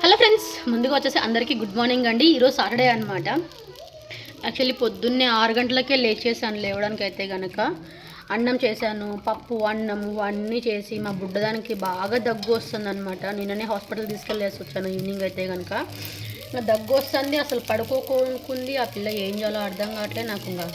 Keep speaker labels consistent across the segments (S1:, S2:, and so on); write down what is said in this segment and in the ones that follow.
S1: Hello friends, ముందుగా వచ్చేసి అందరికీ గుడ్ మార్నింగ్ అండి. ఈరోజు సాటర్డే అనమాట. యాక్చువల్లీ పొద్దున్నే 6 గంటలకే లేచేసాను. లేవడానికి అయితే కనుక అన్నం చేశాను, పప్పు అన్నం అన్నీ చేసి మా బుడ్డదానికి బాగా దగ్గు వస్తుందన్నమాట. నిన్ననే హాస్పిటల్ తీసుకెళ్ళేసి వచ్చాను. ఈవినింగ్ అయితే కనుక దగ్గు వస్తుంది, అసలు పడుకోకుంది. ఆ పిల్ల ఏం చేయాలో అర్థం కావట్లేదు నాకు. ఇంకా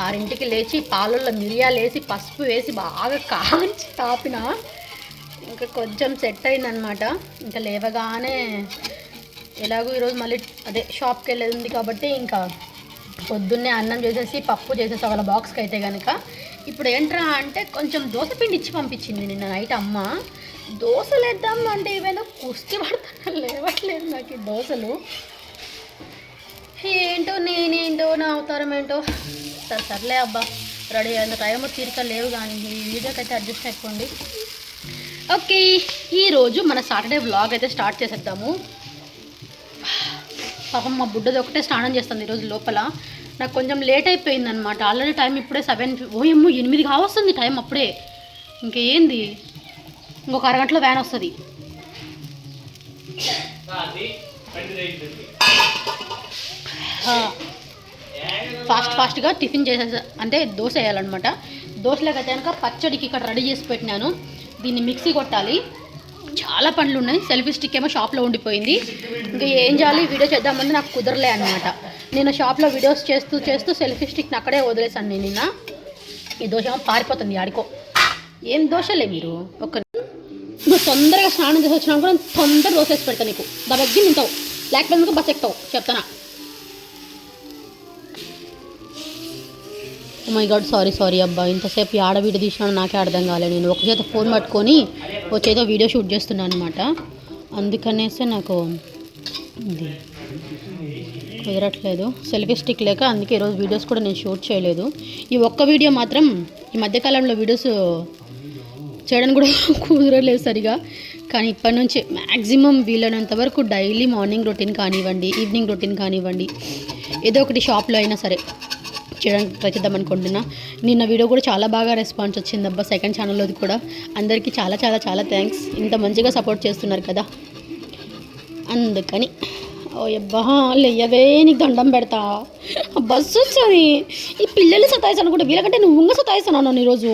S1: 6ంటికి లేచి పాలల్లో మిరియాలు వేసి పసుపు వేసి బాగా కాంచి తాపిన. ఇంకా కొంచెం సెట్ అయిందనమాట. ఇంకా లేవగానే ఎలాగో ఈరోజు మళ్ళీ అదే షాప్కి వెళ్ళేది ఉంది కాబట్టి ఇంకా పొద్దున్నే అన్నం చేసేసి పప్పు చేసేసి వాళ్ళ బాక్స్కి అయితే కనుక ఇప్పుడు ఏంట్రా అంటే కొంచెం దోశ పిండి ఇచ్చి పంపించింది నిన్న నైట్ అమ్మ. దోశలు వేద్దాం అంటే ఇవేదో కుస్తీ పడుతున్నా, లేవట్లేదు నాకు ఈ దోశలు. ఏంటో నేనేంటో నా అవతారం ఏంటో. సర్లే అబ్బా, రెడీ అయ్యేంత టైం తీరిక లేవు, కానీ ఈ వీడియోకి అయితే అడ్జస్ట్ అయిపోండి. ఓకే, ఈరోజు మన సాటర్డే వ్లాగ్ అయితే స్టార్ట్ చేసేద్దాము. పాపం మా బుడ్డది ఒకటే స్నానం చేస్తుంది ఈరోజు లోపల. నాకు కొంచెం లేట్ అయిపోయింది అనమాట. ఆల్రెడీ టైం ఇప్పుడే 7, ఓయమ్మో 8 కావస్తుంది టైం అప్పుడే. ఇంకేంది, ఇంకొక అరగంటలో వ్యాన్ వస్తుంది. ఫాస్ట్గా టిఫిన్ చేసే అంటే దోశ వేయాలన్నమాట. దోశలోకి అయితే కనుక పచ్చడికి ఇక్కడ రెడీ చేసి పెట్టినాను. దీన్ని మిక్సీ కొట్టాలి. చాలా పనులు ఉన్నాయి. సెల్ఫీ స్టిక్ ఏమో షాప్లో ఉండిపోయింది. ఇంకా ఏం చేయాలి, వీడియో చేద్దామంటే నాకు కుదరలే అనమాట. నేను షాప్లో వీడియోస్ చేస్తూ సెల్ఫీ స్టిక్ని అక్కడే వదిలేసాను నేను నిన్న. ఈ దోశ ఏమో పారిపోతుంది ఆడికో. ఏం దోశలే మీరు, నువ్వు తొందరగా స్నానం చేసి వచ్చినా కూడా తొందరగా దోశ వేసి పెడతాను నీకు. దగ్గర తింటావు, లేకపోతే బస్ ఎక్కుతావు చెప్తానా. మై గాడ్, సారీ అబ్బా, ఇంతసేపు ఆడ వీడియో తీసినాను నాకే అర్థం కాలేదు. నేను ఒక చేత ఫోన్ పట్టుకొని ఒక చేత వీడియో షూట్ చేస్తున్నాను అనమాట. అందుకనేసి నాకు ఇది కుదరట్లేదు, సెల్ఫీ స్టిక్ లేక. అందుకే ఈరోజు వీడియోస్ కూడా నేను షూట్ చేయలేదు. ఈ ఒక్క వీడియో మాత్రం ఈ మధ్యకాలంలో వీడియోస్ చేయడానికి కూడా కుదరలేదు సరిగా. కానీ ఇప్పటి నుంచి మ్యాక్సిమం వీలైనంత వరకు డైలీ మార్నింగ్ రొటీన్ కానివ్వండి, ఈవినింగ్ రొటీన్ కానివ్వండి, ఏదో ఒకటి షాప్లో అయినా సరే చేయడానికి ట్రై చేద్దాం అనుకుంటున్నా. నిన్న వీడియో కూడా చాలా బాగా రెస్పాన్స్ వచ్చింది అబ్బా, సెకండ్ ఛానల్లోది కూడా. అందరికీ చాలా చాలా చాలా థ్యాంక్స్, ఇంత మంచిగా సపోర్ట్ చేస్తున్నారు కదా. అందుకని ఓయబ్బా లేయవే, నీకు దండం పెడతా. బస్సు వచ్చని ఈ పిల్లలు సతాయిస్తాను కూడా, వీళ్ళకంటే నువ్వు ఉంగ సతాయిస్తున్నాను ఈరోజు.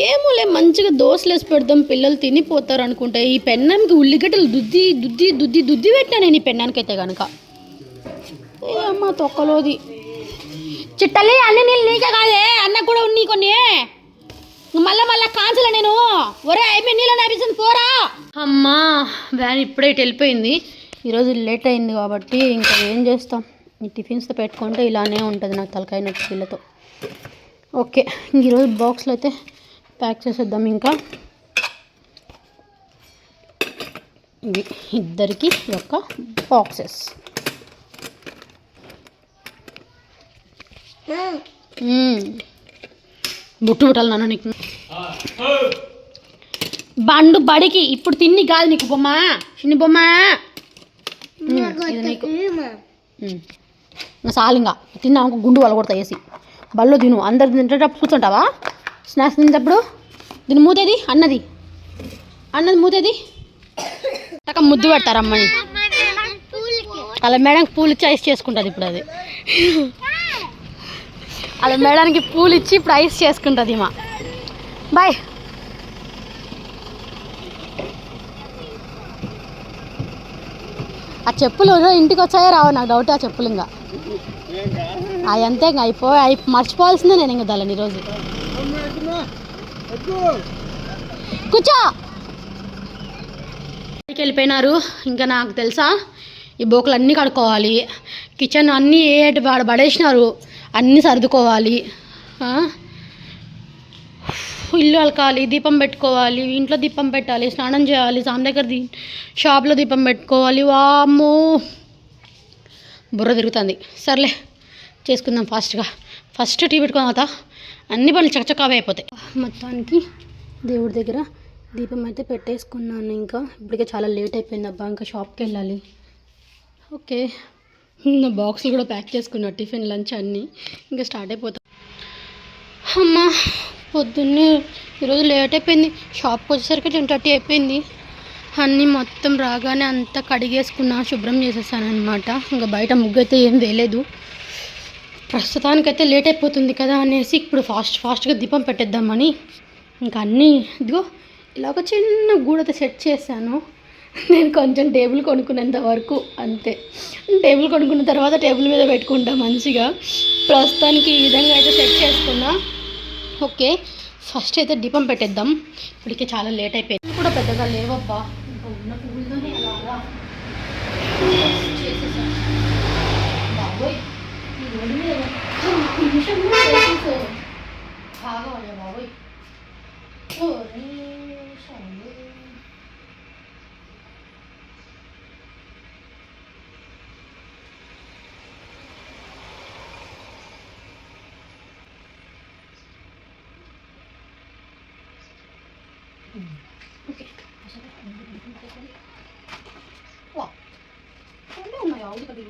S1: ఏమోలే, మంచిగా దోశలు వేసి పెడదాం, పిల్లలు తినిపోతారు అనుకుంటే. ఈ పెన్నానికి ఉల్లిగడ్డలు దుద్ది దుద్ది దుద్ది దుద్ది పెట్టా నేను ఈ పెన్నానికి అయితే కనుక. అమ్మ తొక్కలోది చిట్టల్లి, అన్ని నీళ్ళు నీకే కాదే, అన్న కూడా ఉన్ని కొన్ని. మళ్ళా కాంచలే నేను. ఒరే అయిపోయి నీళ్ళని అయిపోయింది పోరా. అమ్మా వ్యాన్ ఇప్పుడే ఇటు వెళ్ళిపోయింది. ఈరోజు లేట్ అయింది కాబట్టి ఇంకా ఏం చేస్తాం, ఈ టిఫిన్స్తో పెట్టుకుంటే ఇలానే ఉంటుంది నాకు తలకాయ నొప్పి పిల్లతో. ఓకే, ఈరోజు బాక్స్లో అయితే ప్యాక్ చేసేద్దాం. ఇంకా ఇవి ఇద్దరికి ఒక బాక్సెస్. బుట్టు బుట్టాలి నాన్న నీకు. బండు బడికి ఇప్పుడు తిన్ని కాదు నీకు బొమ్మ, చిన్ని బొమ్మ నీకు సాలింగా తిన్నా. గుండు వాళ్ళు కొడతా వేసి బల్లో తిను. అందరు తింటేటప్పుడు కూర్చుంటావా స్నాక్స్ తినేటప్పుడు? దీని మూతేది అన్నది మూతేది తక్క ముద్దు పెడతారు అమ్మని. అలా మేడం పూలు ఇచ్చి ఐస్ చేసుకుంటుంది ఇప్పుడు. అది అలా మేడానికి పూలు ఇచ్చి ఇప్పుడు ఐస్ చేసుకుంటుంది మా. బాయ్. ఆ చెప్పులు ఇంటికి వచ్చాయో రావు నాకు డౌట్. ఆ చెప్పులు ఇంకా అవి అంతే, ఇంకా అవి మర్చిపోవాల్సిందే నేను ఇంకా దాని ఈరోజు. కూర్చో. ఇంటికి వెళ్ళిపోయినారు. ఇంకా నాకు తెలుసా ఈ బోకులు అన్నీ కడుక్కోవాలి, కిచెన్ అన్నీ పడేసినారు, అన్నీ సర్దుకోవాలి, ఇల్లు అలకాలి, దీపం పెట్టుకోవాలి, ఇంట్లో దీపం పెట్టాలి, స్నానం చేయాలి, సాయం దగ్గర షాప్లో దీపం పెట్టుకోవాలి. వామ్మో బుర్ర తిరుగుతుంది. సర్లే చేసుకుందాం ఫాస్ట్గా. ఫస్ట్ టీ పెట్టుకున్న తర్వాత అన్ని పనులు చకచకావే అయిపోతాయి. మొత్తానికి దేవుడి దగ్గర దీపం అయితే పెట్టేసుకున్నాను. ఇంకా ఇప్పటికే చాలా లేట్ అయిపోయింది అబ్బా, ఇంకా షాప్కి వెళ్ళాలి. ఓకే, నా బాక్స్లు కూడా ప్యాక్ చేసుకున్నా, టిఫిన్ లంచ్ అన్నీ. ఇంకా స్టార్ట్ అయిపోతాం. అమ్మా పొద్దున్నే ఈరోజు లేట్ అయిపోయింది. షాప్కి వచ్చేసరికి 10:30 అయిపోయింది. అన్నీ మొత్తం రాగానే అంతా కడిగేసుకున్నా, శుభ్రం చేసేసాను అనమాట. ఇంకా బయట ముగ్గు అయితే ఏం వేయలేదు. ప్రస్తుతానికైతే లేట్ అయిపోతుంది కదా అనేసి ఇప్పుడు ఫాస్ట్గా దీపం పెట్టేద్దామని ఇంకా అన్నీ ఇదిగో ఇలా ఒక చిన్న గూడైతే సెట్ చేశాను. నేను కొంచెం టేబుల్ కొనుక్కునేంత వరకు అంతే. టేబుల్ కొనుక్కున్న తర్వాత టేబుల్ మీద పెట్టుకుంటా మంచిగా. ప్రస్తుతానికి ఈ విధంగా అయితే సెట్ చేసుకున్నా. ఓకే, ఫస్ట్ అయితే దీపం పెట్టేద్దాం. ఇప్పటికే చాలా లేట్ అయిపోయింది కూడా పెద్దగా లేవబ్బా. ఇంకా ఉన్న పువ్వులతోనే అలాగా చేసేసాను. బాబోయ్, ఈ రోడ్డు మీద నిమిషం కూడా చేసేసాను. బాగా బాబోయ్. ఓకే, ఉన్నాయా ఉల్లిపల్లి?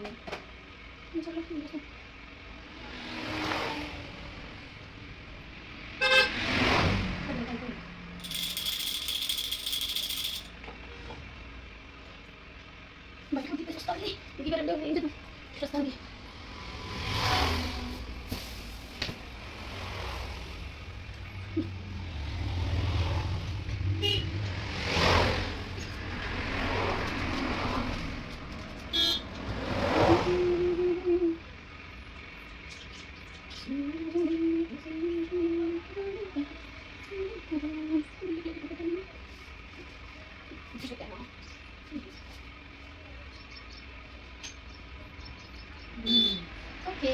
S1: ఓకే,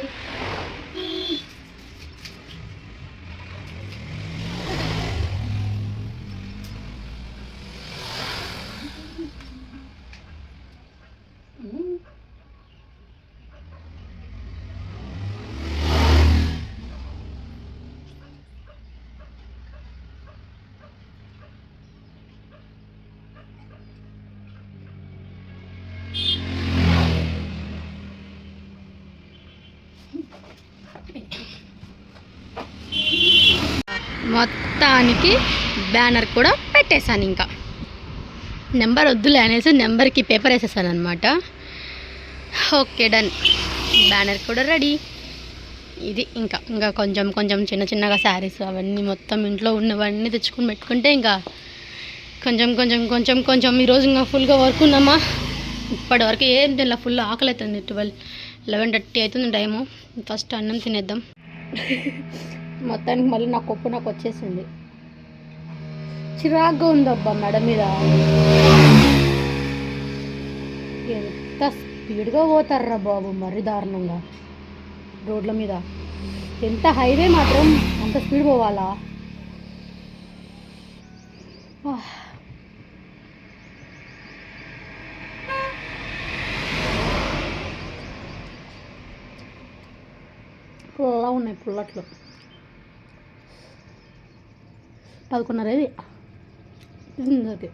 S1: మొత్తానికి బ్యానర్ కూడా పెట్టేశాను. ఇంకా నెంబర్ వద్దులే అనేసి నెంబర్కి పేపర్ వేసేసాను అనమాట. Okay, done. బ్యానర్ కూడా రెడీ. ఇది ఇంకా కొంచెం చిన్నగా శారీస్ అవన్నీ మొత్తం ఇంట్లో ఉన్నవన్నీ తెచ్చుకొని పెట్టుకుంటే ఇంకా కొంచెం ఈరోజు ఇంకా ఫుల్గా వర్క్ ఉన్నామా. ఇప్పటివరకు ఏం తినలా, ఫుల్ ఆకలి అవుతుంది. 11:30 అవుతుంది టైము. ఫస్ట్ అన్నం తినేద్దాం. మొత్తానికి మళ్ళీ నాకు వచ్చేసింది. చిరాగ్గా ఉందబ్బా మెడ మీద. ఎంత స్పీడ్గా పోతారా బాబు, మరీ దారుణంగా రోడ్ల మీద. ఎంత హైవే మాత్రం అంత స్పీడ్ పోవాలా? పుల్లగా ఉన్నాయి పుల్లట్లు. 11:30 ఇది.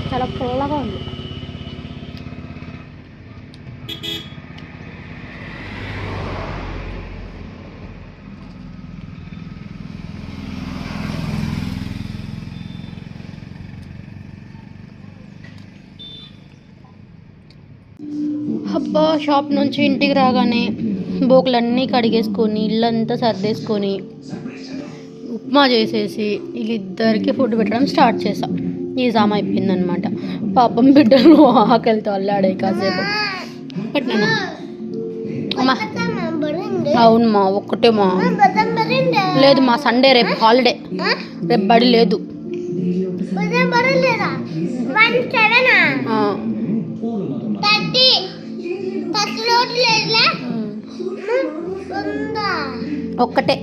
S1: చాలా పుల్లగా ఉంది. అబ్బా, షాప్ నుంచి ఇంటికి రాగానే బోకులన్నీ కడిగేసుకొని ఇల్లంతా సర్దేసుకొని ఉప్మా చేసేసి వీళ్ళిద్దరికి ఫుడ్ పెట్టడం స్టార్ట్ చేసా. ఈ సామా అయిపోయిందనమాట. పాపం బిడ్డలు ఆకలితో అల్లాడే కాసేపు. పెట్టినా అమ్మా? అవునమ్మా, ఒక్కటేమా. లేదు మా, సండే రేపు హాలిడే, రేపు బడి లేదు. ఒక్కటే.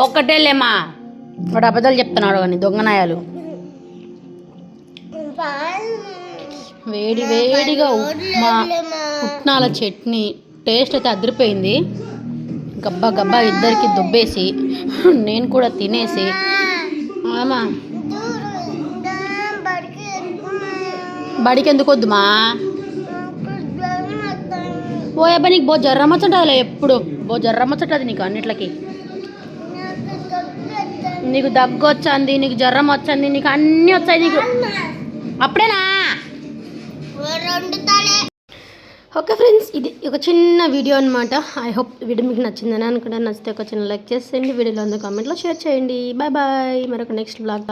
S1: ఒక్కటేలేమా, వాడు అబద్ధాలు చెప్తున్నాడు కానీ దొంగనాయాలు. వేడిగా ఉప్మా, పుట్నాల చట్నీ, టేస్ట్ అయితే అదిరిపోయింది. గబ్బా ఇద్దరికి దుబ్బేసి నేను కూడా తినేసి, బడికి ఎందుకు వద్దుమా? ఓ అబ్బా నీకు బో జ్వరం వచ్చటలే, ఎప్పుడు బో జ్వరం వచ్చటది నీకు అన్నిట్లకి. నీకు దగ్గు వచ్చింది, నీకు జ్వరం వచ్చింది, నీకు అన్నీ వచ్చాయి నీకు. అప్పుడేనా? ఓకే ఫ్రెండ్స్, ఇది ఒక చిన్న వీడియో అనమాట. ఐ హోప్ వీడియో మీకు నచ్చిందని అనుకుంటాను. నచ్చితే ఒక చిన్న లైక్ చేసేయండి, వీడియోలో కామెంట్లో షేర్ చేయండి. Bye bye. మరొక నెక్స్ట్ బ్లాగ్